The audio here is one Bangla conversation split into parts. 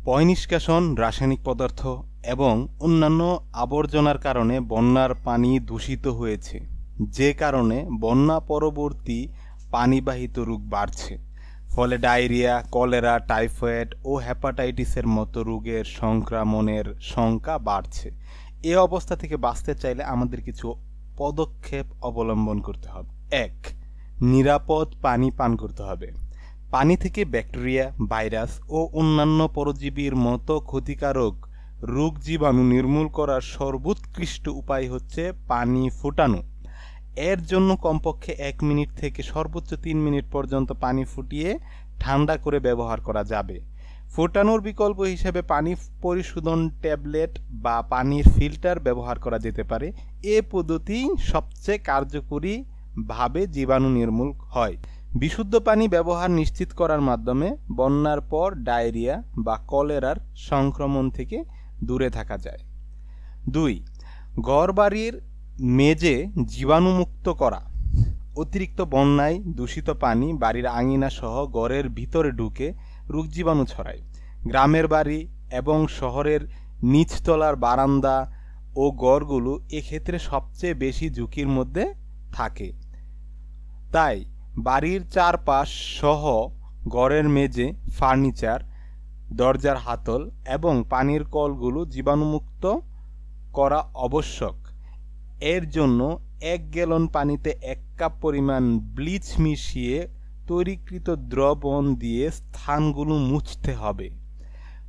পয়ঃনিষ্কাশন, রাসায়নিক পদার্থ এবং অন্যান্য আবর্জনার কারণে বন্যার পানি দূষিত হয়েছে, যে কারণে বন্যা পরবর্তী পানিবাহিত রোগ বাড়ছে। ফলে ডায়রিয়া, কলেরা, টাইফয়েড ও হেপাটাইটিসের মতো রোগের সংক্রমণের সংখ্যা বাড়ছে। এ অবস্থা থেকে বাঁচতে চাইলে আমাদের কিছু পদক্ষেপ অবলম্বন করতে হবে। ১. নিরাপদ পানি পান করতে হবে। পানি থেকে ব্যাকটেরিয়া, ভাইরাস ও অন্যান্য পরজীবীর মতো ক্ষতিকারক রোগ জীবাণু নির্মূল করার সর্বোৎকৃষ্ট উপায় হচ্ছে পানি ফোটানো। এর জন্য কমপক্ষে ১ মিনিট থেকে সর্বোচ্চ ৩ মিনিট পর্যন্ত পানি ফুটিয়ে ঠান্ডা করে ব্যবহার করা যাবে। ফোটানোর বিকল্প হিসেবে পানি পরিশোধন ট্যাবলেট বা পানির ফিল্টার ব্যবহার করা যেতে পারে। এ পদ্ধতি সবচেয়ে কার্যকরী ভাবে জীবাণু নির্মূল হয়। বিশুদ্ধ পানি ব্যবহার নিশ্চিত করার মাধ্যমে বন্যার পর ডায়রিয়া বা কলেরার সংক্রমণ থেকে দূরে থাকা যায়। ২. ঘরবাড়ির মেঝে জীবাণুমুক্ত করা। অতিরিক্ত বন্যায় দূষিত পানি বাড়ির আঙিনা সহ ঘরের ভিতরে ঢুকে রোগ জীবাণু ছড়ায়। গ্রামের বাড়ি এবং শহরের নিচতলার বারান্দা ও ঘরগুলো এক্ষেত্রে সবচেয়ে বেশি ঝুঁকির মধ্যে থাকে। তাই বাড়ির চারপাশ সহ ঘরের মেঝে, ফার্নিচার, দরজার হাতল এবং পানির কলগুলো জীবাণুমুক্ত করা আবশ্যক। এর জন্য ১ গ্যালন পানিতে ১ কাপ পরিমাণ ব্লিচ মিশিয়ে তৈরিকৃত দ্রবণ দিয়ে স্থানগুলো মুছতে হবে।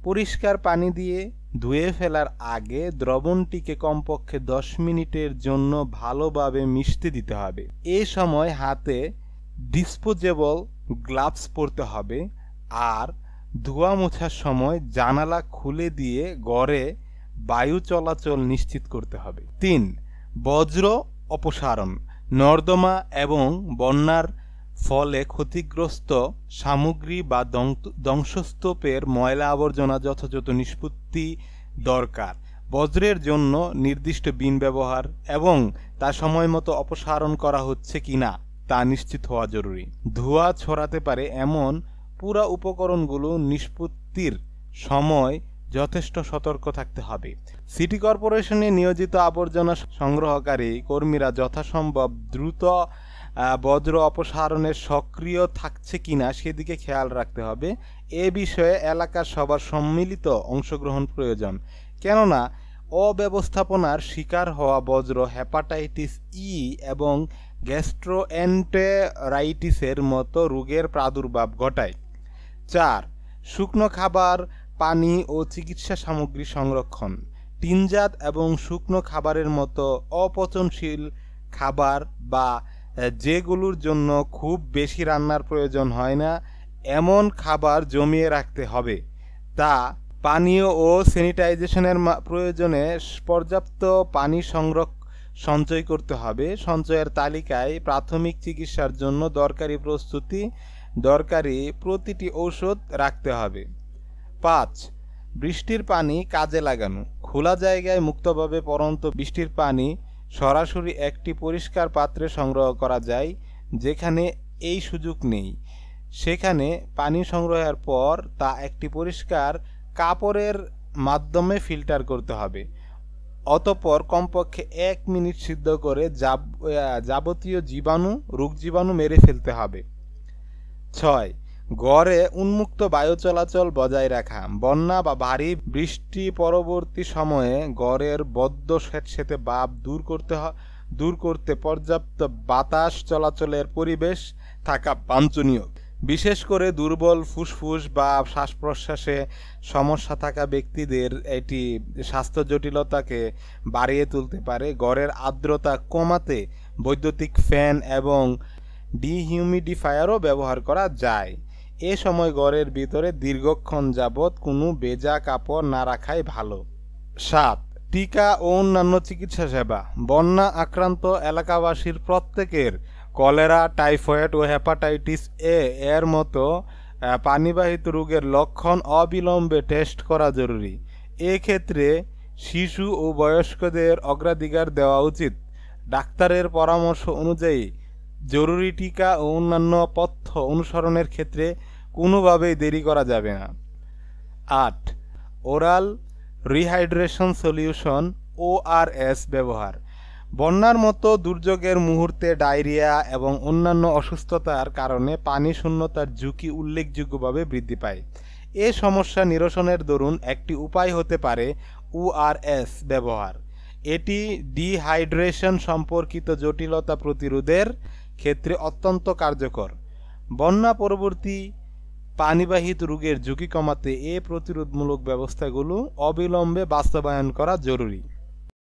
পরিষ্কার পানি দিয়ে ধুয়ে ফেলার আগে দ্রবণটিকে কমপক্ষে ১০ মিনিটের জন্য ভালোভাবে মিশতে দিতে হবে। এ সময় হাতে ডিসপোজেবল গ্লাভস পরতে হবে আর ধোয়া মোছার সময় জানালা খুলে দিয়ে ঘরে বায়ু চলাচল নিশ্চিত করতে হবে। ৩. বজ্র অপসারণ। নর্দমা এবং বন্যার ফলে ক্ষতিগ্রস্ত সামগ্রী বা ধ্বংসস্তূপের ময়লা আবর্জনা যথাযথ নিষ্পত্তি দরকার। বজ্রের জন্য নির্দিষ্ট বিন ব্যবহার এবং তা সময়মতো অপসারণ করা হচ্ছে কিনা তা নিশ্চিত হওয়া জরুরি। ধোঁয়া ছড়াতে পারে এমন পুরো উপকরণগুলো নিষ্পত্তির সময় যথেষ্ট সতর্ক থাকতে হবে। সিটি কর্পোরেশনে নিয়োজিত আবর্জনা সংগ্রহকারী কর্মীরা যথাসম্ভব দ্রুত বজ্র অপসারণে সক্রিয় থাকছে কিনা সেদিকে খেয়াল রাখতে হবে। এ বিষয়ে এলাকার সবার সম্মিলিত অংশগ্রহণ প্রয়োজন, কেননা অব্যবস্থাপনার শিকার হওয়া বজ্র হেপাটাইটিস ই এবং গ্যাস্ট্রোএন্টেরাইটিসের মতো রোগের প্রাদুর্ভাব ঘটায়। ৪. শুকনো খাবার, পানি ও চিকিৎসা সামগ্রী সংরক্ষণ। টিনজাত এবং শুকনো খাবারের মতো অপচনশীল খাবার বা যেগুলোর জন্য খুব বেশি রান্নার প্রয়োজন হয় না এমন খাবার জমিয়ে রাখতে হবে। তা পানীয় ও স্যানিটাইজেশনের প্রয়োজনে পর্যাপ্ত পানি সঞ্চয় করতে হবে। সঞ্চয়ের তালিকায় প্রাথমিক চিকিৎসার জন্য দরকারি প্রতিটি ঔষধ রাখতে হবে। ৫. বৃষ্টির পানি কাজে লাগানো। খোলা জায়গায় মুক্তভাবে পড়ন্ত বৃষ্টির পানি সরাসরি একটি পরিষ্কার পাত্রে সংগ্রহ করা যায়। যেখানে এই সুযোগ নেই সেখানে পানি সংগ্রহের পর তা একটি পরিষ্কার কাপড়ের মাধ্যমে ফিল্টার করতে হবে। অতঃপর কমপক্ষে ১ মিনিট সিদ্ধ করে যাবতীয় রোগ জীবাণু মেরে ফেলতে হবে। ৬. ঘরে উন্মুক্ত বায়ু চলাচল বজায় রাখা। বন্যা বা ভারী বৃষ্টি পরবর্তী সময়ে ঘরের বদ্ধ স্যাঁতসেঁতে ভাব দূর করতে পর্যাপ্ত বাতাস চলাচলের পরিবেশ থাকা বাঞ্ছনীয়। বিশেষ করে দুর্বল ফুসফুস বা শ্বাস প্রশ্বাসে সমস্যা থাকা ব্যক্তিদের এটি স্বাস্থ্য জটিলতাকে বাড়িয়ে তুলতে পারে। ঘরের আর্দ্রতা কমাতে বৈদ্যুতিক ফ্যান এবং ডিহিউমিডিফায়ারও ব্যবহার করা যায়। এ সময় ঘরের ভিতরে দীর্ঘক্ষণ যাবৎ কোনো ভেজা কাপড় না রাখাই ভালো। ৭. টিকা ও অন্যান্য চিকিৎসা সেবা। বন্যা আক্রান্ত এলাকাবাসীর প্রত্যেকের কলেরা, টাইফয়েড ও হেপাটাইটিস এর মতো পানিবাহিত রোগের লক্ষণ অবিলম্বে টেস্ট করা জরুরি। এক্ষেত্রে শিশু ও বয়স্কদের অগ্রাধিকার দেওয়া উচিত। ডাক্তারের পরামর্শ অনুযায়ী জরুরি টিকা ও অন্যান্য পথ্য অনুসরণের ক্ষেত্রে কোনোভাবেই দেরি করা যাবে না। ৮. ওরাল রিহাইড্রেশন সলিউশন ORS ব্যবহার। বন্যার মতো দুর্যোগের মুহূর্তে ডায়রিয়া এবং অন্যান্য অসুস্থতার কারণে পানি শূন্যতার ঝুঁকি উল্লেখযোগ্যভাবে বৃদ্ধি পায়। এ সমস্যা নিরসনের দরুন একটি উপায় হতে পারে ORS ব্যবহার। এটি ডিহাইড্রেশন সম্পর্কিত জটিলতা প্রতিরোধের ক্ষেত্রে অত্যন্ত কার্যকর। বন্যা পরবর্তী পানিবাহিত রোগের ঝুঁকি কমাতে এ প্রতিরোধমূলক ব্যবস্থাগুলো অবিলম্বে বাস্তবায়ন করা জরুরি।